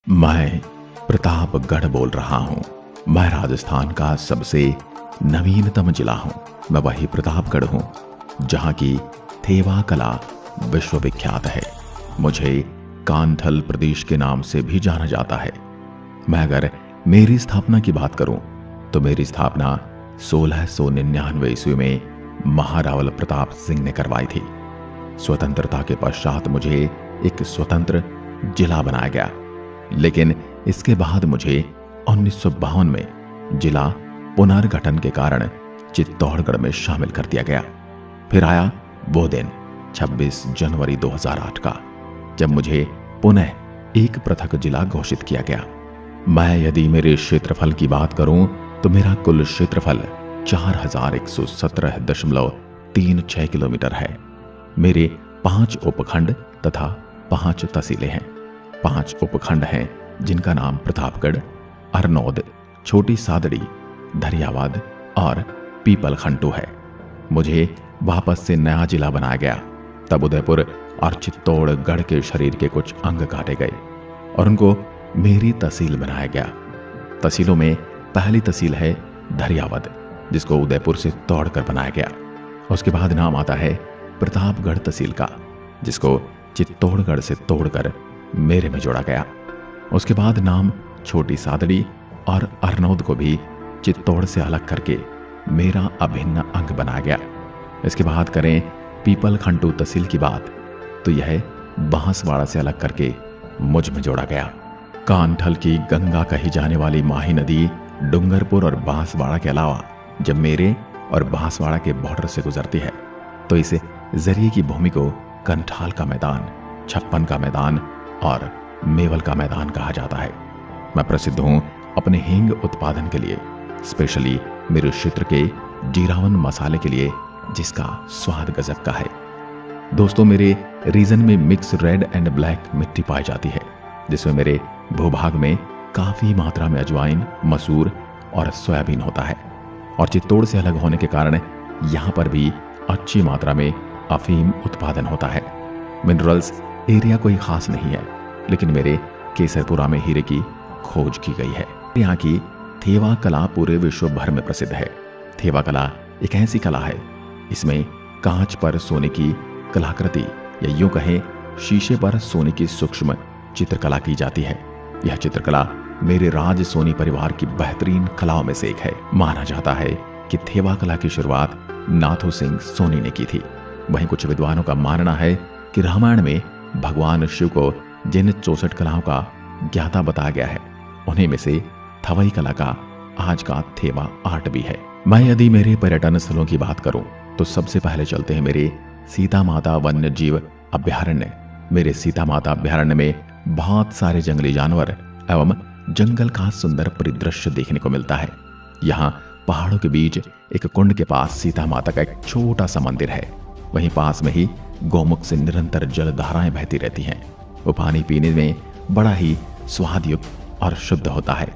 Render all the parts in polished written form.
मैं प्रतापगढ़ बोल रहा हूँ। मैं राजस्थान का सबसे नवीनतम जिला हूँ। मैं वही प्रतापगढ़ हूँ जहाँ की थेवा कला विश्वविख्यात है। मुझे कांथल प्रदेश के नाम से भी जाना जाता है। मैं अगर मेरी स्थापना की बात करूं तो मेरी स्थापना 1699 ईस्वी में महारावल प्रताप सिंह ने करवाई थी। स्वतंत्रता के पश्चात मुझे एक स्वतंत्र जिला बनाया गया, लेकिन इसके बाद मुझे 1952 में जिला पुनर्गठन के कारण चित्तौड़गढ़ में शामिल कर दिया गया। फिर आया वो दिन 26 जनवरी 2008 का, जब मुझे पुनः एक पृथक जिला घोषित किया गया। मैं यदि मेरे क्षेत्रफल की बात करूं तो मेरा कुल क्षेत्रफल 4117.36 किलोमीटर है। मेरे 5 उपखंड तथा 5 तहसीलें हैं। 5 उपखंड हैं जिनका नाम प्रतापगढ़, अरनौद, छोटी सादड़ी, धरियावाद और पीपलखंटू है। मुझे वापस से नया जिला बनाया गया। तब उदयपुर और चित्तौड़गढ़ के शरीर के कुछ अंग काटे गए और उनको मेरी तहसील बनाया गया। तहसीलों में पहली तहसील है धरियावद, जिसको उदयपुर से तोड़कर बनाया गया। उसके बाद नाम आता है प्रतापगढ़ तहसील का, जिसको चित्तौड़गढ़ से तोड़कर मेरे में जोड़ा गया। उसके बाद नाम छोटी सादड़ी और अरनौद को भी चित्तौड़ से अलग करके मेरा अभिन्न अंग बनाया गया। इसके बाद करें पीपलखंटू तहसील की बात तो यह बांसवाड़ा से अलग करके मुझ में जोड़ा गया। कांठल की गंगा कही जाने वाली माही नदी डूंगरपुर और बांसवाड़ा के अलावा जब मेरे और बांसवाड़ा के बॉर्डर से गुजरती है तो इस जरिए की भूमि को कंठाल का मैदान, छप्पन का मैदान और मेवल का मैदान कहा जाता है। मैं प्रसिद्ध हूं अपने हींग उत्पादन के लिए, स्पेशली मेरे क्षेत्र के जीरावन मसाले के लिए, जिसका स्वाद गजब का है। दोस्तों, मेरे रीजन में मिक्स रेड एंड ब्लैक मिट्टी पाई जाती है, जिसमें मेरे भूभाग में काफी मात्रा में अजवाइन, मसूर और सोयाबीन होता है। और चित्तौड़ से अलग होने के कारण यहाँ पर भी अच्छी मात्रा में अफीम उत्पादन होता है। मिनरल्स एरिया कोई खास नहीं है, लेकिन मेरे केसरपुरा में हीरे की खोज की गई है। यहाँ की थेवा कला पूरे विश्व भर में प्रसिद्ध है। थेवा कला एक ऐसी कला है, इसमें कांच पर सोने की कलाकृति या यूं कहें शीशे पर सोने की सूक्ष्म चित्रकला की जाती है। यह चित्रकला मेरे राज सोनी परिवार की बेहतरीन कलाओं में से एक है। माना जाता है कि थेवा कला की शुरुआत नाथू सिंह सोनी ने की थी। वहीं कुछ विद्वानों का मानना है कि रामायण में भगवान शिव को जिन 64 कलाओं का ज्ञाता बताया गया है, उन्हीं में से थवई कला का आज का थेवा आर्ट भी है। मैं यदि मेरे पर्यटन स्थलों की बात करूं तो सबसे पहले चलते हैं मेरे सीता माता वन्य जीव अभ्यारण्य। मेरे सीता माता अभ्यारण्य में बहुत सारे जंगली जानवर एवं जंगल का सुंदर परिदृश्य देखने को मिलता है। यहाँ पहाड़ों के बीच एक कुंड के पास सीता माता का एक छोटा सा मंदिर है। वहीं पास में ही गौमुख से निरंतर जल धाराएं बहती रहती हैं। वो पानी पीने में बड़ा ही स्वादयुक्त और शुद्ध होता है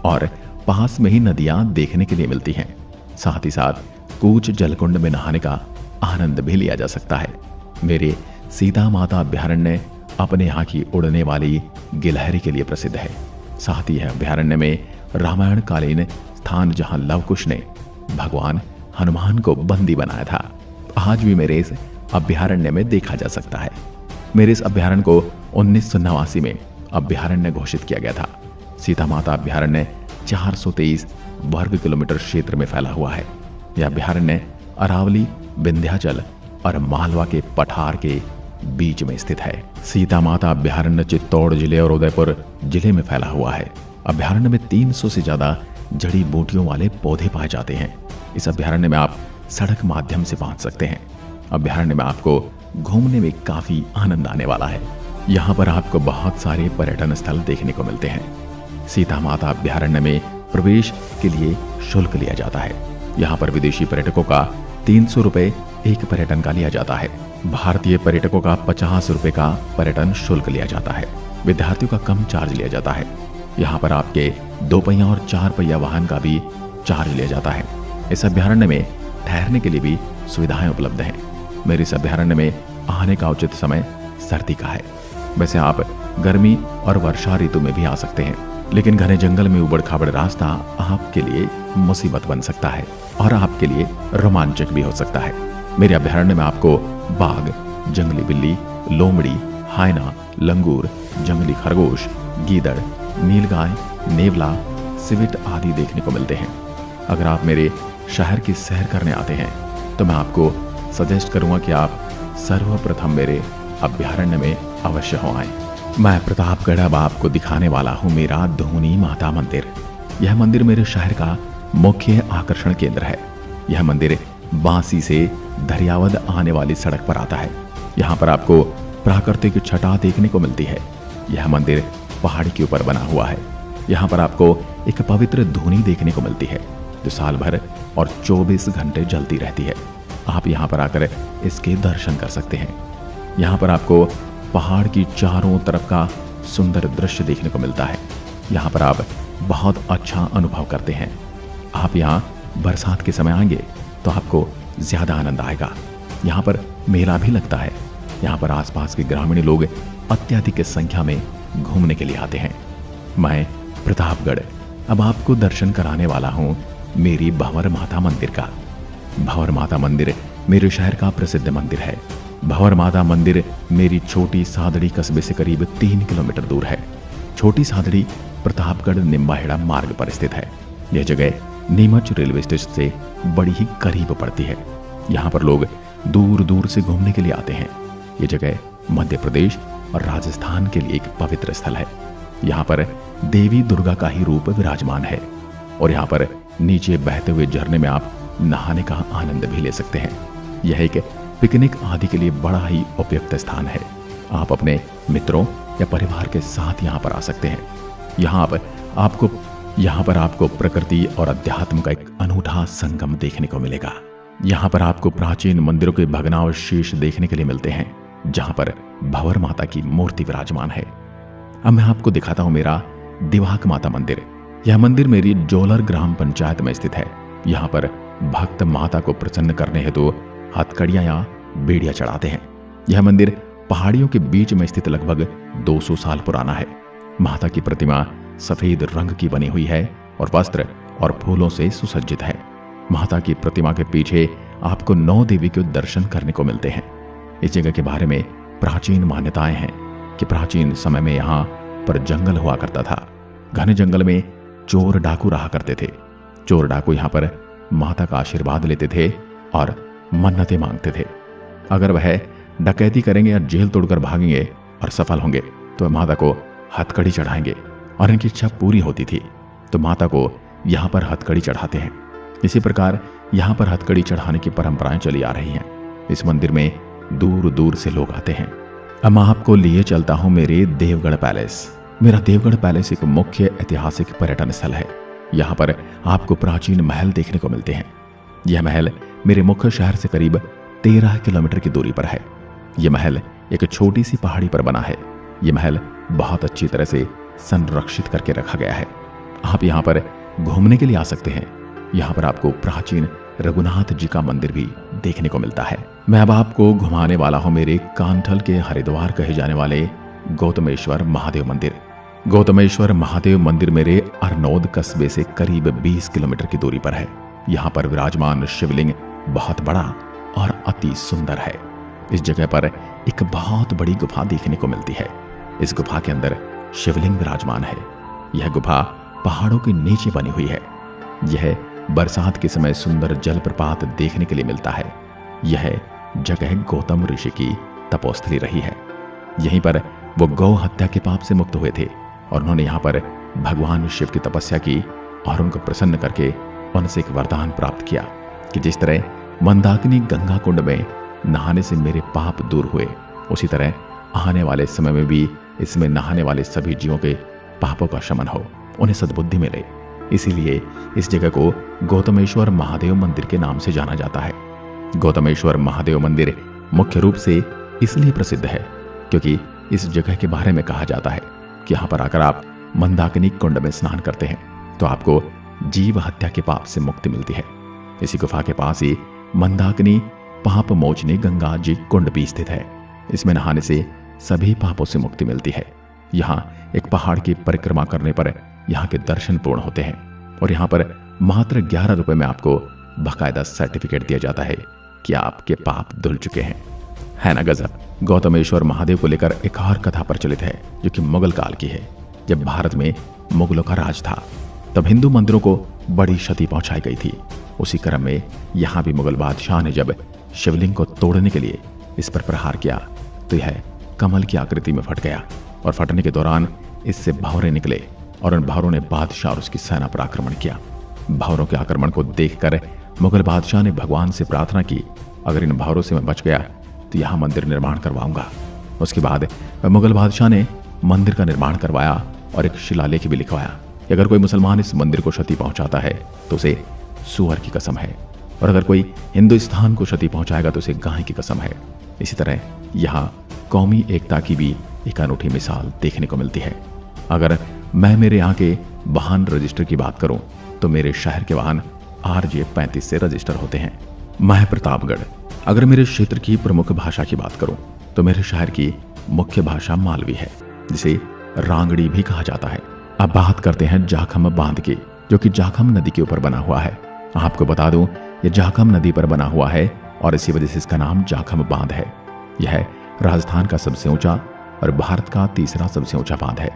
और पास में ही नदियां देखने के लिए मिलती हैं। साथ ही साथ कूच जलकुंड में नहाने का आनंद भी लिया जा सकता है। मेरे सीता माता अभ्यारण्य अपने यहाँ की उड़ने वाली गिलहरी के लिए प्रसिद्ध है। साथ ही है अभ्यारण्य में रामायण कालीन स्थान जहाँ लव कुश ने भगवान हनुमान को बंदी बनाया था, आज भी मेरे इस अभ्यारण्य में देखा जा सकता है। मेरे इस अभ्यारण्य को 1989 में अभ्यारण्य घोषित किया गया था। सीता माता अभ्यारण्य 423 वर्ग किलोमीटर क्षेत्र में फैला हुआ है। यह अभ्यारण्य अरावली, विंध्याचल और मालवा के पठार के बीच में स्थित है। सीता माता अभ्यारण्य चित्तौड़ जिले और उदयपुर जिले में फैला हुआ है। अभ्यारण्य में 300 से ज्यादा जड़ी बूटियों वाले पौधे पाए जाते हैं। इस अभ्यारण्य में आप सड़क माध्यम से पहुंच सकते हैं। अभ्यारण्य में आपको घूमने में काफी आनंद आने वाला है। यहाँ पर आपको बहुत सारे पर्यटन स्थल देखने को मिलते हैं। सीता माता अभ्यारण्य में प्रवेश के लिए शुल्क लिया जाता है। यहाँ पर विदेशी पर्यटकों का 300 रुपए एक पर्यटन का लिया जाता है। भारतीय पर्यटकों का 50 रुपए का पर्यटन शुल्क लिया जाता है। विद्यार्थियों का कम चार्ज लिया जाता है। यहाँ पर आपके 2 पहिया और 4 पहिया वाहन का भी चार्ज लिया जाता है। इस अभ्यारण्य में ठहरने के लिए भी सुविधाएं उपलब्ध हैं। मेरे इस अभ्यारण्य में आने का उचित समय सर्दी का है। वैसे आप गर्मी और वर्षा ऋतु में भी आ सकते हैं, लेकिन घने जंगल में उबड़ खाबड़ रास्ता आपके लिए मुसीबत बन सकता है और आपके लिए रोमांचक भी हो सकता है। मेरे अभयारण्य में आपको बाघ, जंगली बिल्ली, लोमड़ी, हायना, लंगूर, जंगली खरगोश, गीदड़, नीलगाय, नेवला, सिविट आदि देखने को मिलते हैं। अगर आप मेरे शहर की सैर करने आते हैं तो मैं आपको सजेस्ट करूंगा कि आप सर्वप्रथम मेरे अभयारण्य में अवश्य हो आएं। मैं प्रतापगढ़ अब आपको दिखाने वाला हूं मेरा धूनी माता मंदिर। यह मंदिर मेरे शहर का मुख्य आकर्षण केंद्र है। यह मंदिर बांसी से दरियावद आने वाली सड़क पर आता है। यहाँ पर आपको प्राकृतिक छटा देखने को मिलती है। यह मंदिर पहाड़ी के ऊपर बना हुआ है। यहाँ पर आपको एक पवित्र धूनी देखने को मिलती है जो साल भर और 24 घंटे जलती रहती है। आप यहाँ पर आकर इसके दर्शन कर सकते हैं। यहाँ पर आपको पहाड़ की चारों तरफ का सुंदर दृश्य देखने को मिलता है। यहाँ पर आप बहुत अच्छा अनुभव करते हैं। आप यहाँ बरसात के समय आएंगे तो आपको ज्यादा आनंद आएगा। यहाँ पर मेला भी लगता है। यहाँ पर आसपास के ग्रामीण लोग अत्यधिक संख्या में घूमने के लिए आते हैं। मैं प्रतापगढ़ अब आपको दर्शन कराने वाला हूँ मेरी भंवर माता मंदिर का। भंवर माता मंदिर मेरे शहर का प्रसिद्ध मंदिर है। भंवर माता मंदिर मेरी छोटी सादड़ी कस्बे से करीब 3 किलोमीटर दूर है। छोटी सादड़ी प्रतापगढ़ निम्बाहेड़ा मार्ग पर स्थित है। यह जगह नीमच रेलवे स्टेशन से बड़ी ही करीब पड़ती है। यहाँ पर लोग दूर दूर से घूमने के लिए आते हैं। ये जगह मध्य प्रदेश और राजस्थान के लिए एक पवित्र स्थल है। यहाँ पर देवी दुर्गा का ही रूप विराजमान है और यहाँ पर नीचे बहते हुए झरने में आप नहाने का आनंद भी ले सकते हैं। यह एक पिकनिक आदि के लिए बड़ा ही उपयुक्त स्थान है। आप अपने मित्रों या परिवार के साथ यहाँ पर आ सकते हैं। यहाँ पर आपको प्रकृति और अध्यात्म का एक अनूठा संगम देखने को मिलेगा। यहाँ पर आपको प्राचीन मंदिरों के भग्नावशेष देखने के लिए मिलते हैं जहाँ पर भंवर माता की मूर्ति विराजमान है। अब मैं आपको दिखाता हूँ मेरा दिवाक माता मंदिर। यह मंदिर मेरी जोलर ग्राम पंचायत में स्थित है। यहाँ पर भक्त माता को प्रसन्न करने हेतु हथकड़ियां या बेड़ियां चढ़ाते हैं। यह मंदिर पहाड़ियों के बीच में स्थित लगभग 200 साल पुराना है। माता की प्रतिमा सफेद रंग की बनी हुई है और वस्त्र और फूलों से सुसज्जित है। माता की प्रतिमा के पीछे आपको 9 देवी के दर्शन करने को मिलते हैं। इस जगह के बारे में प्राचीन मान्यताएं हैं कि प्राचीन समय में यहाँ पर जंगल हुआ करता था। घने जंगल में चोर डाकू रहा करते थे। चोर डाकू यहाँ पर माता का आशीर्वाद लेते थे और मन्नतें मांगते थे। अगर वह डकैती करेंगे या जेल तोड़कर भागेंगे और सफल होंगे तो माता को हथकड़ी चढ़ाएंगे और इनकी इच्छा पूरी होती थी तो माता को यहाँ पर हथकड़ी चढ़ाते हैं। इसी प्रकार यहाँ पर हथकड़ी चढ़ाने की परंपराएं चली आ रही हैं। इस मंदिर में दूर दूर से लोग आते हैं। अब मैं आपको लिए चलता हूँ मेरे देवगढ़ पैलेस। मेरा देवगढ़ पैलेस एक मुख्य ऐतिहासिक पर्यटन स्थल है। यहाँ पर आपको प्राचीन महल देखने को मिलते हैं। यह महल मेरे मुख्य शहर से करीब 13 किलोमीटर की दूरी पर है। यह महल एक छोटी सी पहाड़ी पर बना है। यह महल बहुत अच्छी तरह से संरक्षित करके रखा गया है। आप यहाँ पर घूमने के लिए आ सकते हैं। यहाँ पर आपको प्राचीन रघुनाथ जी का मंदिर भी देखने को मिलता है। मैं अब आपको घुमाने वाला हूँ मेरे कांठल के हरिद्वार कहे जाने वाले गौतमेश्वर महादेव मंदिर। गौतमेश्वर महादेव मंदिर मेरे अरनोद कस्बे से करीब 20 किलोमीटर की दूरी पर है। यहाँ पर विराजमान शिवलिंग बहुत बड़ा और अति सुंदर है। इस जगह पर एक बहुत बड़ी गुफा देखने को मिलती है। इस गुफा के अंदर शिवलिंग विराजमान है। यह गुफा पहाड़ों के नीचे बनी हुई है। यह बरसात के समय सुंदर जलप्रपात देखने के लिए मिलता है। यह जगह गौतम ऋषि की तपोस्थली रही है। यहीं पर वो गौ हत्या के पाप से मुक्त हुए थे और उन्होंने यहाँ पर भगवान शिव की तपस्या की और उनको प्रसन्न करके उनसे एक वरदान प्राप्त किया कि जिस तरह मंदाकिनी गंगा कुंड में नहाने से मेरे पाप दूर हुए, उसी तरह आने वाले समय में भी इसमें नहाने वाले सभी जीवों के पापों का शमन हो, उन्हें सद्बुद्धि मिले। इसीलिए इस जगह को गौतमेश्वर महादेव मंदिर के नाम से जाना जाता है। गौतमेश्वर महादेव मंदिर मुख्य रूप से इसलिए प्रसिद्ध है क्योंकि इस जगह के बारे में कहा जाता है कि यहाँ पर आकर आप मंदाकिनी कुंड में स्नान करते हैं तो आपको जीव हत्या के पाप से मुक्ति मिलती है। इसी गुफा के पास ही मंदाकिनी पाप मोचनी गंगा जी कुंड भी स्थित है। इसमें नहाने से सभी पापों से मुक्ति मिलती है। यहाँ एक पहाड़ की परिक्रमा करने पर यहाँ के दर्शन पूर्ण होते हैं और यहाँ पर मात्र 11 रुपए में आपको बाकायदा सर्टिफिकेट दिया जाता है कि आपके पाप धुल चुके हैं। है ना गजब। गौतमेश्वर महादेव को लेकर एक और कथा प्रचलित है जो कि मुगल काल की है। जब भारत में मुगलों का राज था तब हिंदू मंदिरों को बड़ी क्षति पहुंचाई गई थी। उसी क्रम में यहाँ भी मुगल बादशाह ने जब शिवलिंग को तोड़ने के लिए इस पर प्रहार किया तो यह कमल की आकृति में फट गया और फटने के दौरान इससे भंवरे निकले और उन भंवरों ने बादशाह और उसकी सेना पर आक्रमण किया। भंवरों के आक्रमण को देखकर मुगल बादशाह ने भगवान से प्रार्थना की, अगर इन भंवरों से मैं बच गया तो यहाँ मंदिर निर्माण करवाऊंगा। उसके बाद मुगल बादशाह ने मंदिर का निर्माण करवाया और एक शिलालेख भी लिखवाया कि अगर कोई मुसलमान इस मंदिर को क्षति पहुंचाता है तो उसे सूअर की कसम है, और अगर कोई हिंदुस्तान को क्षति पहुंचाएगा तो उसे गाय की कसम है। इसी तरह यहाँ कौमी एकता की भी एक अनूठी मिसाल देखने को मिलती है। अगर मैं मेरे यहाँ के वाहन रजिस्टर की बात करूं तो मेरे शहर के वाहन RJ 35 से रजिस्टर होते हैं। मैं प्रतापगढ़। अगर मेरे क्षेत्र की प्रमुख भाषा की बात करूं तो मेरे शहर की मुख्य भाषा मालवी है, जिसे रांगड़ी भी कहा जाता है। अब बात करते हैं जाखम बांध की, जो कि जाखम नदी के ऊपर बना हुआ है। आपको बता दूं, यह जाखम नदी पर बना हुआ है और इसी वजह से इसका नाम जाखम बांध है। यह राजस्थान का सबसे ऊंचा और भारत का तीसरा सबसे ऊंचा बांध है।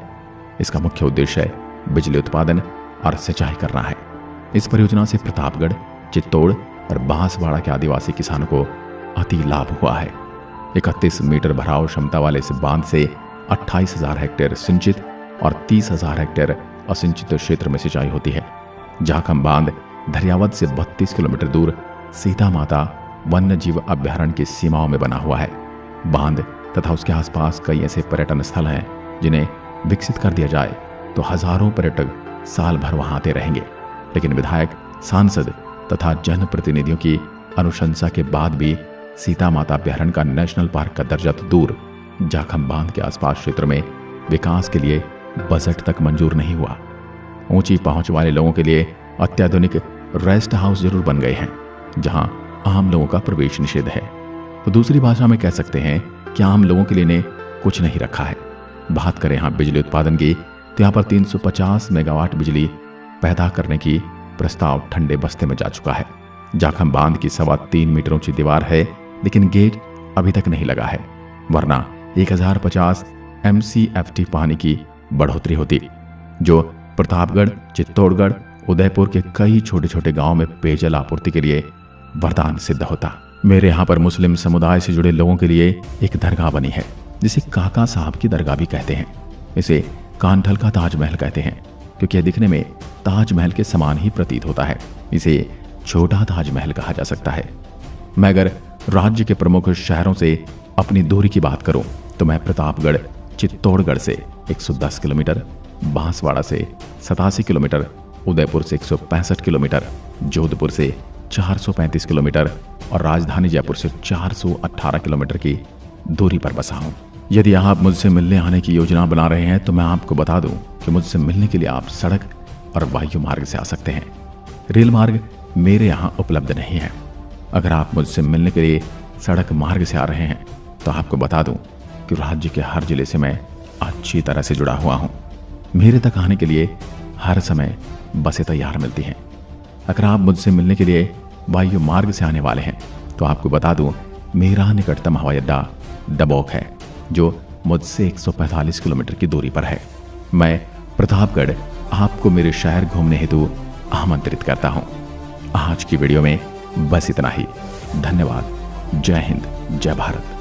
इसका मुख्य उद्देश्य बिजली उत्पादन और सिंचाई करना है। इस परियोजना से प्रतापगढ़, चित्तौड़ और बांसवाड़ा के आदिवासी किसानों को अति लाभ हुआ है। 31 मीटर भराव क्षमता वाले इस बांध से 28,000 हेक्टेयर सिंचित और 30,000 हेक्टेयर असिंचित क्षेत्र में सिंचाई होती है। जाखम बांध धरियावद से 32 किलोमीटर दूर सीता माता वन्य जीव अभ्यारण्य की सीमाओं में बना हुआ है। बांध तथा उसके आसपास कई ऐसे पर्यटन स्थल हैं जिन्हें विकसित कर दिया जाए तो हजारों पर्यटक साल भर वहां आते रहेंगे। लेकिन विधायक, सांसद तथा जनप्रतिनिधियों की अनुशंसा के बाद भी सीता माता अभ्यारण्य का नेशनल पार्क का दर्जा तो दूर, जाखम बांध के आसपास क्षेत्र में विकास के लिए बजट तक मंजूर नहीं हुआ। ऊंची पहुंच वाले लोगों के लिए अत्याधुनिक रेस्ट हाउस जरूर बन गए हैं, जहां आम लोगों का प्रवेश निषेध है। तो दूसरी भाषा में कह सकते हैं कि आम लोगों के लिए ने कुछ नहीं रखा है। बात करें यहाँ बिजली उत्पादन की तो यहाँ पर 350 मेगावाट बिजली पैदा करने की प्रस्ताव ठंडे बस्ते में जा चुका है। जाखम बांध की 3.25 मीटर ऊंची दीवार है, लेकिन गेट अभी तक नहीं लगा है, वरना 1050 MCFT पानी की बढ़ोतरी होती, जो प्रतापगढ़, चित्तौड़गढ़, उदयपुर के कई छोटे छोटे गांवों में पेयजल आपूर्ति के लिए वरदान सिद्ध होता। मेरे यहाँ पर मुस्लिम समुदाय से जुड़े लोगों के लिए एक दरगाह बनी है, जिसे काका साहब की दरगाह भी कहते हैं। इसे कांठल का ताजमहल कहते हैं, क्योंकि यह दिखने में ताजमहल के समान ही प्रतीत होता है। इसे छोटा ताजमहल कहा जा सकता है। मैं अगर राज्य के प्रमुख शहरों से अपनी दूरी की बात करूं तो मैं प्रतापगढ़, चित्तौड़गढ़ से 110 किलोमीटर, बांसवाड़ा से 87 किलोमीटर, उदयपुर से 165 किलोमीटर, जोधपुर से 435 किलोमीटर और राजधानी जयपुर से 418 किलोमीटर की दूरी पर बसा हूं। यदि आप मुझसे मिलने आने की योजना बना रहे हैं तो मैं आपको बता दूं कि मुझसे मिलने के लिए आप सड़क और वायु मार्ग से आ सकते हैं। रेल मार्ग मेरे यहाँ उपलब्ध नहीं है। अगर आप मुझसे मिलने के लिए सड़क मार्ग से आ रहे हैं तो आपको बता दूं कि राज्य के हर जिले से मैं अच्छी तरह से जुड़ा हुआ हूँ। मेरे तक आने के लिए हर समय बसें तैयार मिलती हैं। अगर आप मुझसे मिलने के लिए वायु मार्ग से आने वाले हैं तो आपको बता दूं मेरा निकटतम हवाई अड्डा डबोक है, जो मुझसे 145 किलोमीटर की दूरी पर है। मैं प्रतापगढ़ आपको मेरे शहर घूमने हेतु आमंत्रित करता हूं। आज की वीडियो में बस इतना ही। धन्यवाद। जय हिंद, जय भारत।